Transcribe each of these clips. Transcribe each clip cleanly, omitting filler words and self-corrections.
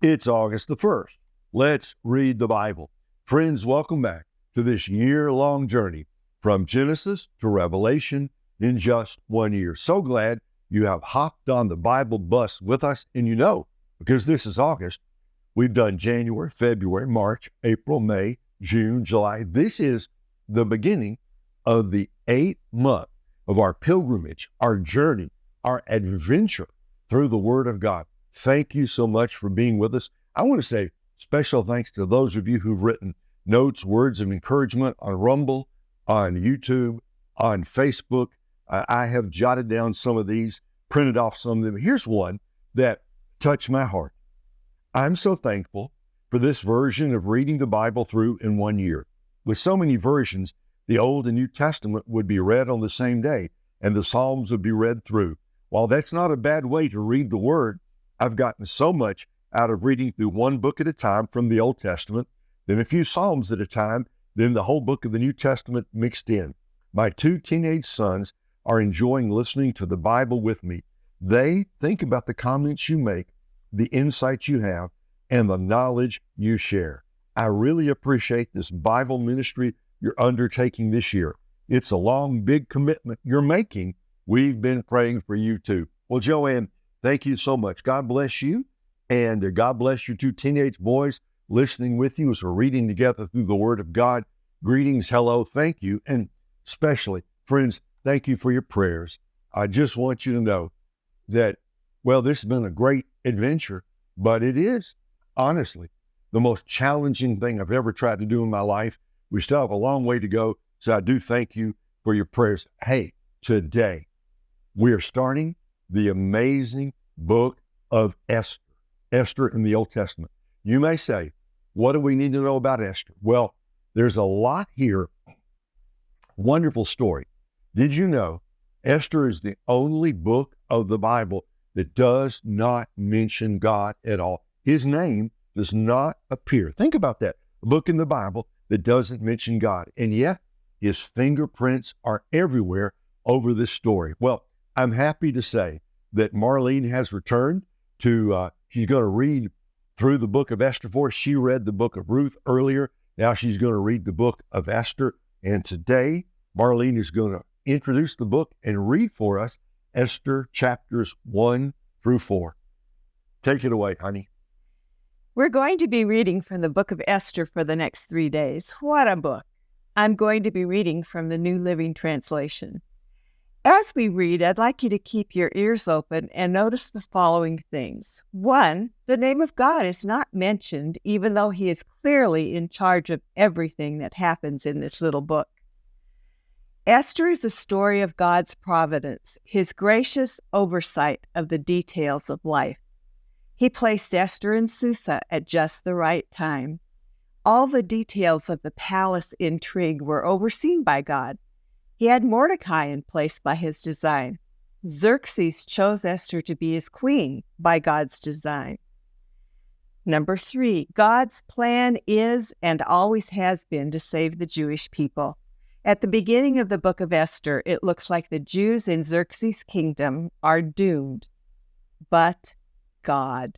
It's August the 1st. Let's read the Bible. Friends, welcome back to this year-long journey from Genesis to Revelation in just 1 year. So glad you have hopped on the Bible bus with us. And you know, because this is August, we've done January, February, March, April, May, June, July. This is the beginning of the 8th month of our pilgrimage, our journey, our adventure through the Word of God. Thank you so much for being with us. I want to say special thanks to those of you who've written notes, words of encouragement on Rumble, on YouTube, on Facebook. I have jotted down some of these, printed off some of them. Here's one that touched my heart. I'm so thankful for this version of reading the Bible through in 1 year. With so many versions, the Old and New Testament would be read on the same day, and the Psalms would be read through. While that's not a bad way to read the Word, I've gotten so much out of reading through one book at a time from the Old Testament, then a few Psalms at a time, then the whole book of the New Testament mixed in. My 2 teenage sons are enjoying listening to the Bible with me. They think about the comments you make, the insights you have, and the knowledge you share. I really appreciate this Bible ministry you're undertaking this year. It's a long, big commitment you're making. We've been praying for you too. Well, Joanne, thank you so much. God bless you, and God bless your 2 teenage boys listening with you as we're reading together through the Word of God. Greetings, hello, thank you, and especially, friends, thank you for your prayers. I just want you to know that, well, this has been a great adventure, but it is, honestly, the most challenging thing I've ever tried to do in my life. We still have a long way to go, so I do thank you for your prayers. Hey, today, we are starting the amazing book of Esther, Esther in the Old Testament. You may say, what do we need to know about Esther? Well, there's a lot here. Wonderful story. Did you know Esther is the only book of the Bible that does not mention God at all? His name does not appear. Think about that. A book in the Bible that doesn't mention God. And yet, his fingerprints are everywhere over this story. Well, I'm happy to say that Marlene has returned to, she's going to read through the book of Esther for us. She read the book of Ruth earlier. Now she's going to read the book of Esther. And today, Marlene is going to introduce the book and read for us Esther chapters 1 through 4. Take it away, honey. We're going to be reading from the book of Esther for the next 3 days. What a book. I'm going to be reading from the New Living Translation. As we read, I'd like you to keep your ears open and notice the following things. 1, the name of God is not mentioned, even though he is clearly in charge of everything that happens in this little book. Esther is a story of God's providence, his gracious oversight of the details of life. He placed Esther in Susa at just the right time. All the details of the palace intrigue were overseen by God. He had Mordecai in place by his design. Xerxes chose Esther to be his queen by God's design. Number 3, God's plan is and always has been to save the Jewish people. At the beginning of the book of Esther, it looks like the Jews in Xerxes' kingdom are doomed. But God.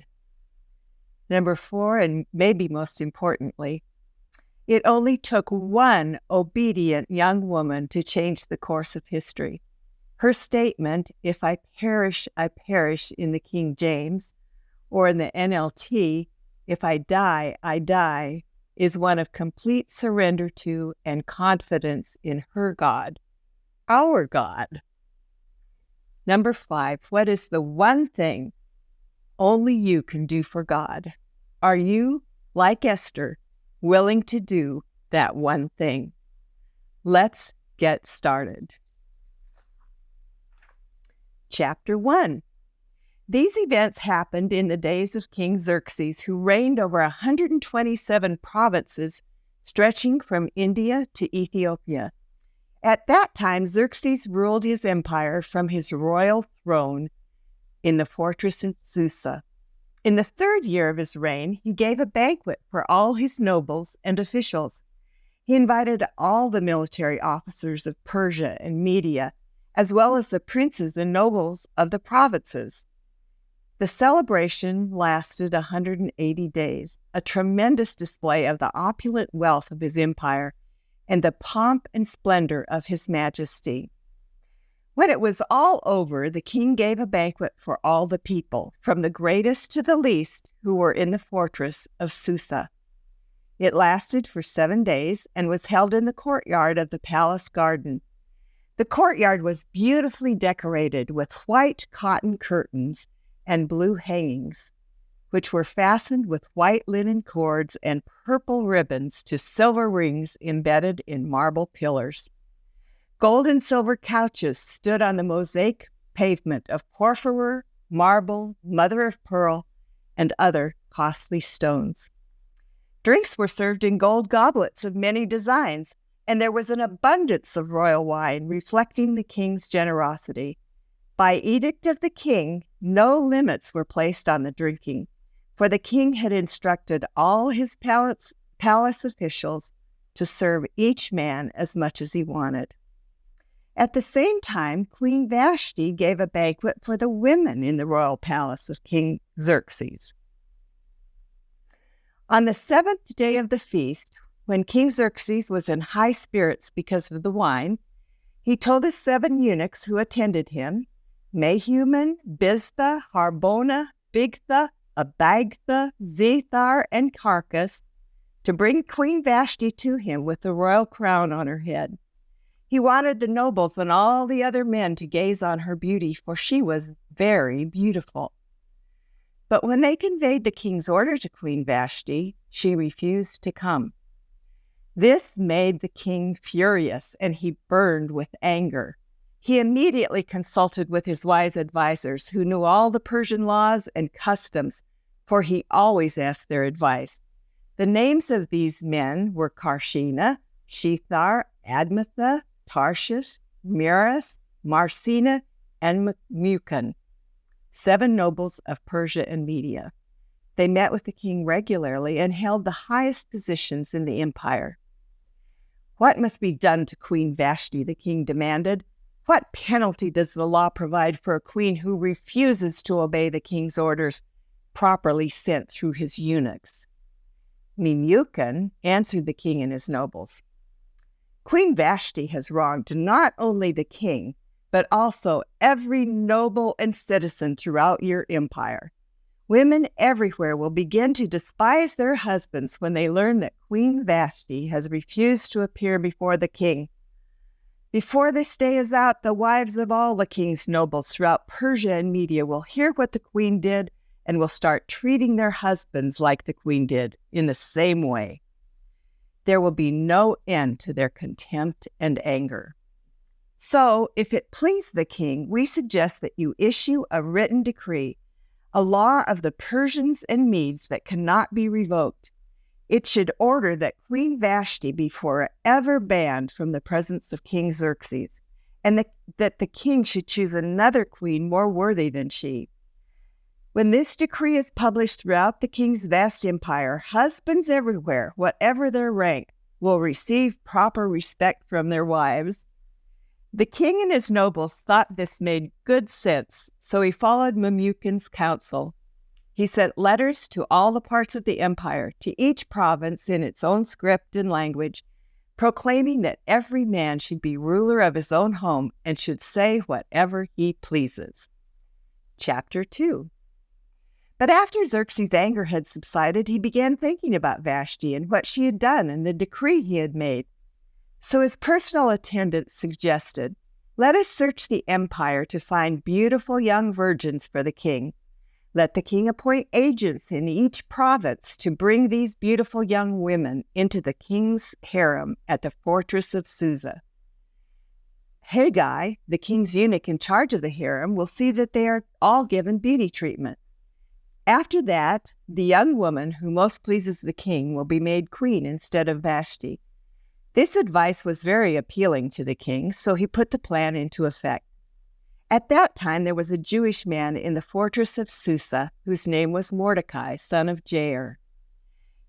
Number 4, and maybe most importantly, it only took one obedient young woman to change the course of history. Her statement, "If I perish, I perish," in the King James, or in the NLT, "If I die, I die," is one of complete surrender to and confidence in her God, our God. Number 5, what is the one thing only you can do for God? Are you, like Esther, willing to do that one thing? Let's get started. Chapter 1. These events happened in the days of King Xerxes, who reigned over 127 provinces stretching from India to Ethiopia. At that time, Xerxes ruled his empire from his royal throne in the fortress in Susa. In the 3rd year of his reign, he gave a banquet for all his nobles and officials. He invited all the military officers of Persia and Media, as well as the princes and nobles of the provinces. The celebration lasted 180 days, a tremendous display of the opulent wealth of his empire and the pomp and splendor of his majesty. When it was all over, the king gave a banquet for all the people, from the greatest to the least, who were in the fortress of Susa. It lasted for 7 days and was held in the courtyard of the palace garden. The courtyard was beautifully decorated with white cotton curtains and blue hangings, which were fastened with white linen cords and purple ribbons to silver rings embedded in marble pillars. Gold and silver couches stood on the mosaic pavement of porphyry, marble, mother of pearl, and other costly stones. Drinks were served in gold goblets of many designs, and there was an abundance of royal wine reflecting the king's generosity. By edict of the king, no limits were placed on the drinking, for the king had instructed all his palace officials to serve each man as much as he wanted. At the same time, Queen Vashti gave a banquet for the women in the royal palace of King Xerxes. On the 7th day of the feast, when King Xerxes was in high spirits because of the wine, he told his 7 eunuchs who attended him, Mehuman, Biztha, Harbona, Bigtha, Abagtha, Zethar, and Carcass, to bring Queen Vashti to him with the royal crown on her head. He wanted the nobles and all the other men to gaze on her beauty, for she was very beautiful. But when they conveyed the king's order to Queen Vashti, she refused to come. This made the king furious, and he burned with anger. He immediately consulted with his wise advisors, who knew all the Persian laws and customs, for he always asked their advice. The names of these men were Karshina, Shethar, Admatha, Tarshish, Miras, Marsina, and Mukan, 7 nobles of Persia and Media. They met with the king regularly and held the highest positions in the empire. "What must be done to Queen Vashti?" the king demanded. "What penalty does the law provide for a queen who refuses to obey the king's orders, properly sent through his eunuchs?" Memucan answered the king and his nobles, "Queen Vashti has wronged not only the king, but also every noble and citizen throughout your empire. Women everywhere will begin to despise their husbands when they learn that Queen Vashti has refused to appear before the king. Before this day is out, the wives of all the king's nobles throughout Persia and Media will hear what the queen did and will start treating their husbands like the queen did, in the same way. There will be no end to their contempt and anger. So, if it please the king, we suggest that you issue a written decree, a law of the Persians and Medes that cannot be revoked. It should order that Queen Vashti be forever banned from the presence of King Xerxes, and that the king should choose another queen more worthy than she. When this decree is published throughout the king's vast empire, husbands everywhere, whatever their rank, will receive proper respect from their wives." The king and his nobles thought this made good sense, so he followed Memucan's counsel. He sent letters to all the parts of the empire, to each province in its own script and language, proclaiming that every man should be ruler of his own home and should say whatever he pleases. Chapter 2. But after Xerxes' anger had subsided, he began thinking about Vashti and what she had done and the decree he had made. So his personal attendant suggested, "Let us search the empire to find beautiful young virgins for the king. Let the king appoint agents in each province to bring these beautiful young women into the king's harem at the fortress of Susa. Haggai, the king's eunuch in charge of the harem, will see that they are all given beauty treatments. After that, the young woman who most pleases the king will be made queen instead of Vashti." This advice was very appealing to the king, so he put the plan into effect. At that time, there was a Jewish man in the fortress of Susa whose name was Mordecai, son of Jair.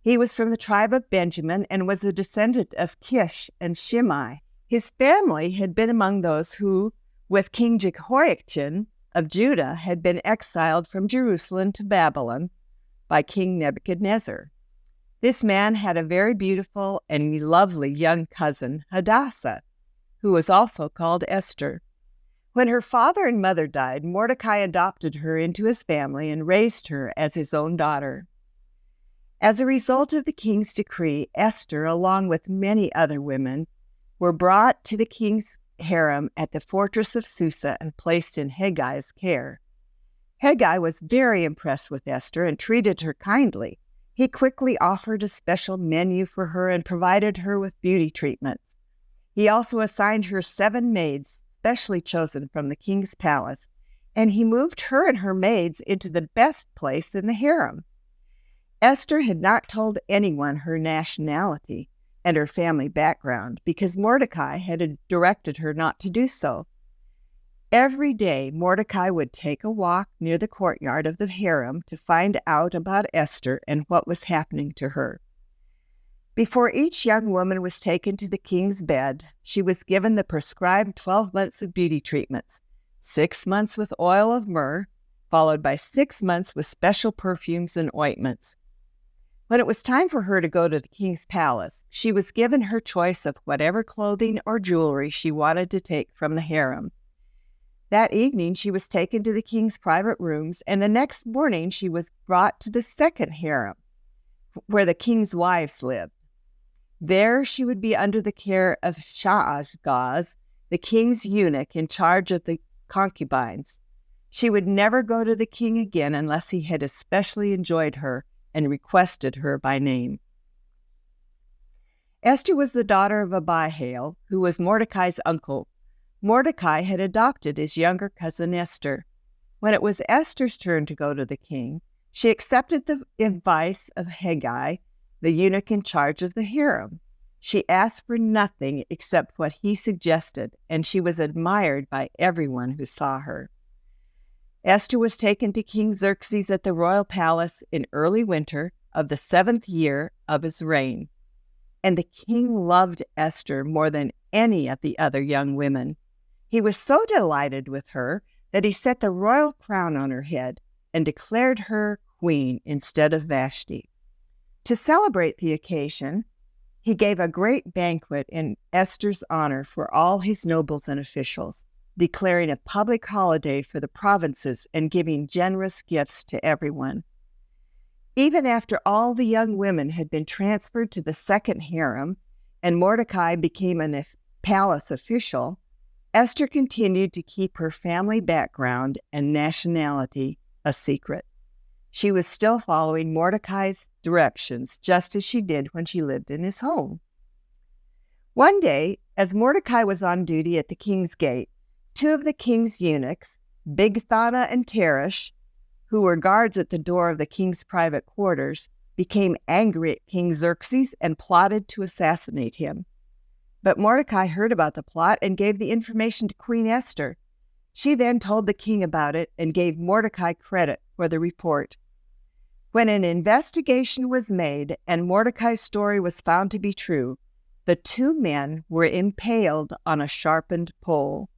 He was from the tribe of Benjamin and was a descendant of Kish and Shimei. His family had been among those who, with King Jehoiachin, of Judah had been exiled from Jerusalem to Babylon by King Nebuchadnezzar. This man had a very beautiful and lovely young cousin, Hadassah, who was also called Esther. When her father and mother died, Mordecai adopted her into his family and raised her as his own daughter. As a result of the king's decree, Esther, along with many other women, were brought to the king's harem at the fortress of Susa and placed in Heggai's care. Heggai was very impressed with Esther and treated her kindly. He quickly offered a special menu for her and provided her with beauty treatments. He also assigned her 7 maids, specially chosen from the king's palace, and he moved her and her maids into the best place in the harem. Esther had not told anyone her nationality and her family background because Mordecai had directed her not to do so. Every day, Mordecai would take a walk near the courtyard of the harem to find out about Esther and what was happening to her. Before each young woman was taken to the king's bed, she was given the prescribed 12 months of beauty treatments, 6 months with oil of myrrh, followed by 6 months with special perfumes and ointments. When it was time for her to go to the king's palace, she was given her choice of whatever clothing or jewelry she wanted to take from the harem. That evening, she was taken to the king's private rooms, and the next morning she was brought to the second harem, where the king's wives lived. There she would be under the care of Shaashgaz, the king's eunuch in charge of the concubines. She would never go to the king again unless he had especially enjoyed her and requested her by name. Esther was the daughter of Abihail, who was Mordecai's uncle. Mordecai had adopted his younger cousin Esther. When it was Esther's turn to go to the king, she accepted the advice of Heggai, the eunuch in charge of the harem. She asked for nothing except what he suggested, and she was admired by everyone who saw her. Esther was taken to King Xerxes at the royal palace in early winter of the 7th year of his reign, and the king loved Esther more than any of the other young women. He was so delighted with her that he set the royal crown on her head and declared her queen instead of Vashti. To celebrate the occasion, he gave a great banquet in Esther's honor for all his nobles and officials, declaring a public holiday for the provinces and giving generous gifts to everyone. Even after all the young women had been transferred to the second harem and Mordecai became a palace official, Esther continued to keep her family background and nationality a secret. She was still following Mordecai's directions, just as she did when she lived in his home. One day, as Mordecai was on duty at the king's gate, 2 of the king's eunuchs, Bigthana and Teresh, who were guards at the door of the king's private quarters, became angry at King Xerxes and plotted to assassinate him. But Mordecai heard about the plot and gave the information to Queen Esther. She then told the king about it and gave Mordecai credit for the report. When an investigation was made and Mordecai's story was found to be true, the 2 men were impaled on a sharpened pole.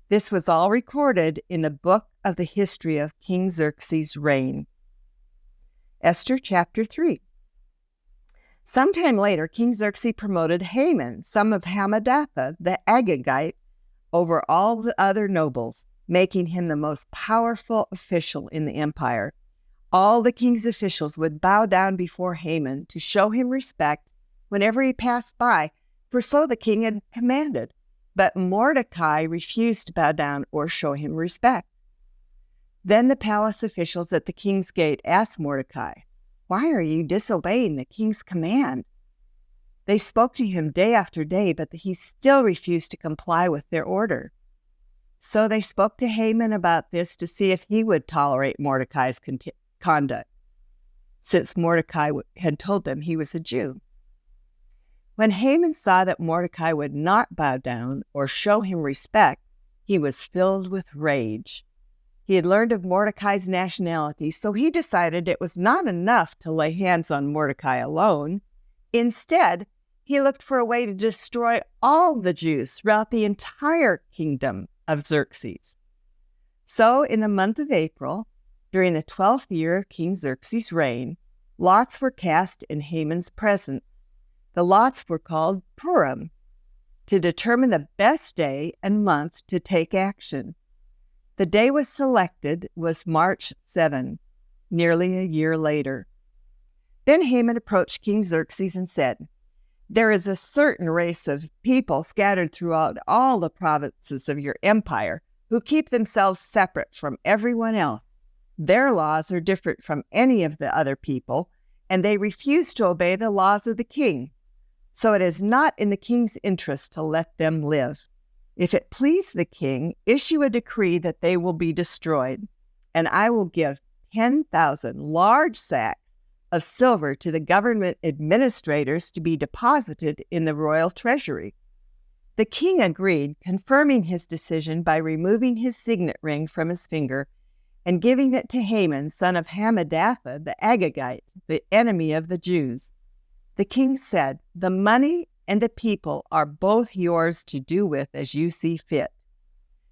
This was all recorded in the book of the history of King Xerxes' reign. Esther chapter 3. Sometime later, King Xerxes promoted Haman, son of Hammedatha, the Agagite, over all the other nobles, making him the most powerful official in the empire. All the king's officials would bow down before Haman to show him respect whenever he passed by, for so the king had commanded. But Mordecai refused to bow down or show him respect. Then the palace officials at the king's gate asked Mordecai, "Why are you disobeying the king's command?" They spoke to him day after day, but he still refused to comply with their order. So they spoke to Haman about this to see if he would tolerate Mordecai's conduct, since Mordecai had told them he was a Jew. When Haman saw that Mordecai would not bow down or show him respect, he was filled with rage. He had learned of Mordecai's nationality, so he decided it was not enough to lay hands on Mordecai alone. Instead, he looked for a way to destroy all the Jews throughout the entire kingdom of Xerxes. So in the month of April, during the 12th year of King Xerxes' reign, lots were cast in Haman's presence. The lots were called Purim, to determine the best day and month to take action. The day was selected was March 7, nearly a year later. Then Haman approached King Xerxes and said, "There is a certain race of people scattered throughout all the provinces of your empire who keep themselves separate from everyone else. Their laws are different from any of the other people, and they refuse to obey the laws of the king. So it is not in the king's interest to let them live. If it please the king, issue a decree that they will be destroyed, and I will give 10,000 large sacks of silver to the government administrators to be deposited in the royal treasury." The king agreed, confirming his decision by removing his signet ring from his finger and giving it to Haman, son of Hammedatha, the Agagite, the enemy of the Jews. The king said, "The money and the people are both yours to do with as you see fit."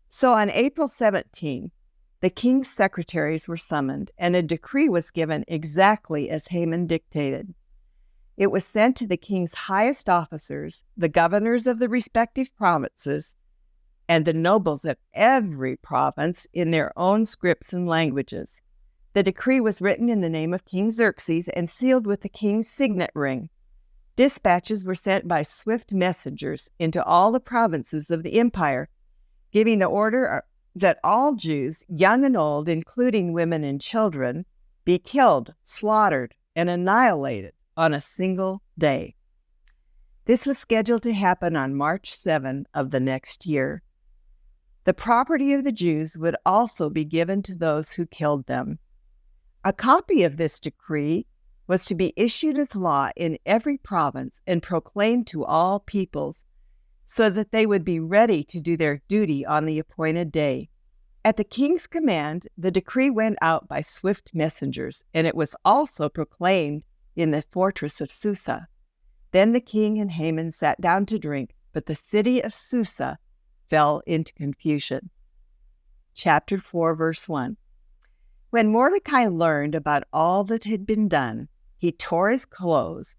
So on April 17, the king's secretaries were summoned, and a decree was given exactly as Haman dictated. It was sent to the king's highest officers, the governors of the respective provinces, and the nobles of every province in their own scripts and languages. The decree was written in the name of King Xerxes and sealed with the king's signet ring. Dispatches were sent by swift messengers into all the provinces of the empire, giving the order that all Jews, young and old, including women and children, be killed, slaughtered, and annihilated on a single day. This was scheduled to happen on March 7 of the next year. The property of the Jews would also be given to those who killed them. A copy of this decree was to be issued as law in every province and proclaimed to all peoples, so that they would be ready to do their duty on the appointed day. At the king's command, the decree went out by swift messengers, and it was also proclaimed in the fortress of Susa. Then the king and Haman sat down to drink, but the city of Susa fell into confusion. Chapter 4, verse 1. When Mordecai learned about all that had been done, he tore his clothes,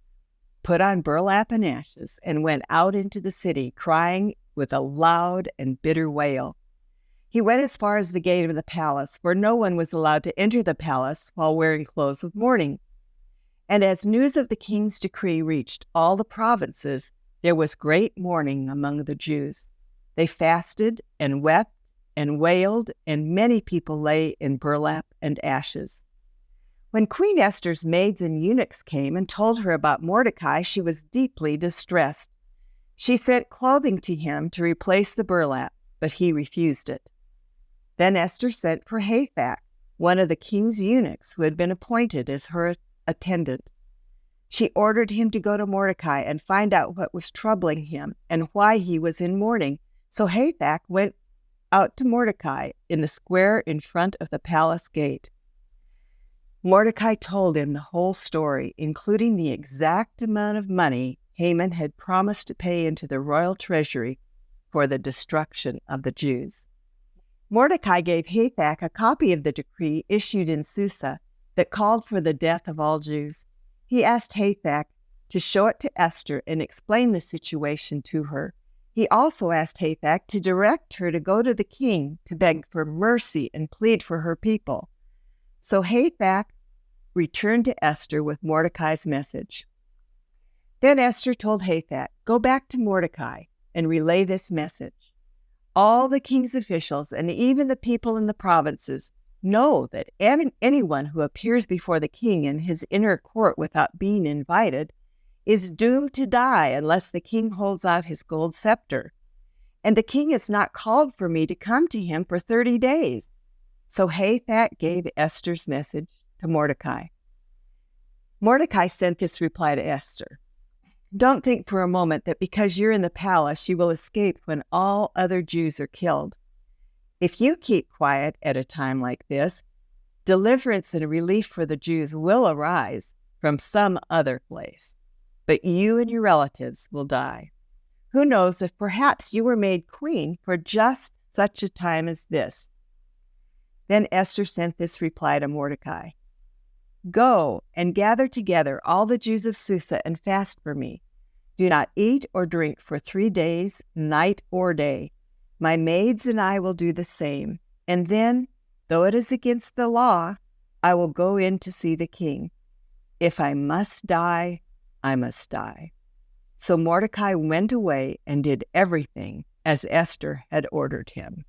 put on burlap and ashes, and went out into the city, crying with a loud and bitter wail. He went as far as the gate of the palace, for no one was allowed to enter the palace while wearing clothes of mourning. And as news of the king's decree reached all the provinces, there was great mourning among the Jews. They fasted and wept and wailed, and many people lay in burlap and ashes. When Queen Esther's maids and eunuchs came and told her about Mordecai, she was deeply distressed. She sent clothing to him to replace the burlap, but he refused it. Then Esther sent for Hathach, one of the king's eunuchs who had been appointed as her attendant. She ordered him to go to Mordecai and find out what was troubling him and why he was in mourning. So Hathach went out to Mordecai in the square in front of the palace gate. Mordecai told him the whole story, including the exact amount of money Haman had promised to pay into the royal treasury for the destruction of the Jews. Mordecai gave Hathach a copy of the decree issued in Susa that called for the death of all Jews. He asked Hathach to show it to Esther and explain the situation to her. He also asked Hathach to direct her to go to the king to beg for mercy and plead for her people. So Hathach returned to Esther with Mordecai's message. Then Esther told Hathach, "Go back to Mordecai and relay this message. All the king's officials and even the people in the provinces know that anyone who appears before the king in his inner court without being invited is doomed to die unless the king holds out his gold scepter. And the king has not called for me to come to him for 30 days. So Hathach gave Esther's message to Mordecai. Mordecai sent this reply to Esther. Don't think for a moment that because you're in the palace, you will escape when all other Jews are killed. If you keep quiet at a time like this, deliverance and relief for the Jews will arise from some other place, but you and your relatives will die. Who knows if perhaps you were made queen for just such a time as this. Then Esther sent this reply to Mordecai. Go and gather together all the Jews of Susa and fast for me. Do not eat or drink for 3 days, night or day. My maids and I will do the same. And then, though it is against the law, I will go in to see the king. If I must die, I must die. So Mordecai went away and did everything as Esther had ordered him.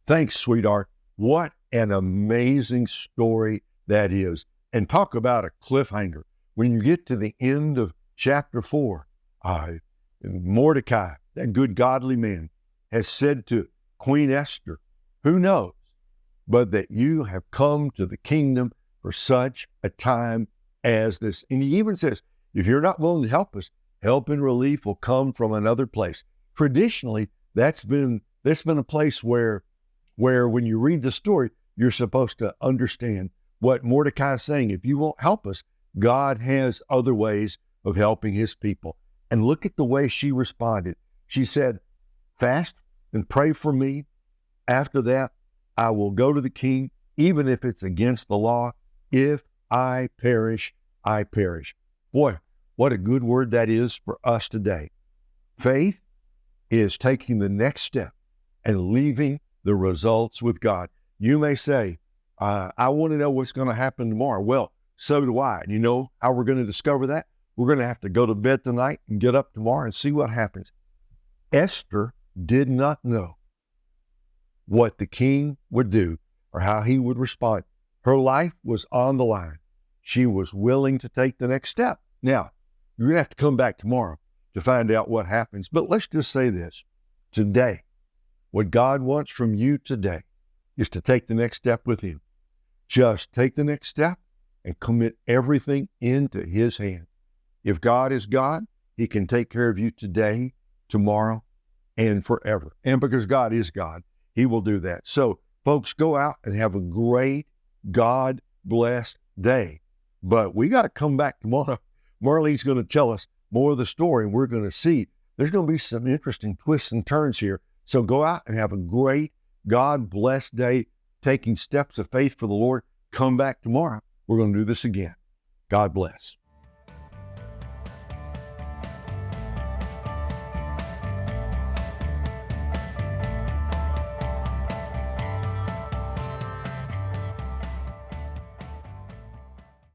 Thanks, sweetheart. What an amazing story that is. And talk about a cliffhanger. When you get to the end of chapter 4, Mordecai, that good godly man, has said to Queen Esther, who knows, but that you have come to the kingdom for such a time as this. And he even says, if you're not willing to help us, help and relief will come from another place. Traditionally, that's been a place where when you read the story, you're supposed to understand what Mordecai is saying. If you won't help us, God has other ways of helping his people. And look at the way she responded. She said, fast and pray for me. After that, I will go to the king, even if it's against the law. If I perish, I perish. Boy, what a good word that is for us today. Faith is taking the next step and leaving the results with God. You may say, I want to know what's going to happen tomorrow. Well, so do I. And you know how we're going to discover that? We're going to have to go to bed tonight and get up tomorrow and see what happens. Esther did not know what the king would do or how he would respond. Her life was on the line. She was willing to take the next step. Now, you're going to have to come back tomorrow to find out what happens. But let's just say this. Today, what God wants from you today is to take the next step with him. Just take the next step and commit everything into his hands. If God is God, he can take care of you today, tomorrow, and forever. And because God is God, he will do that. So, folks, go out and have a great, God-blessed day. But we got to come back tomorrow. Marlene's going to tell us more of the story, and we're going to see there's going to be some interesting twists and turns here. So go out and have a great, God-blessed day, taking steps of faith for the Lord. Come back tomorrow. We're going to do this again. God bless.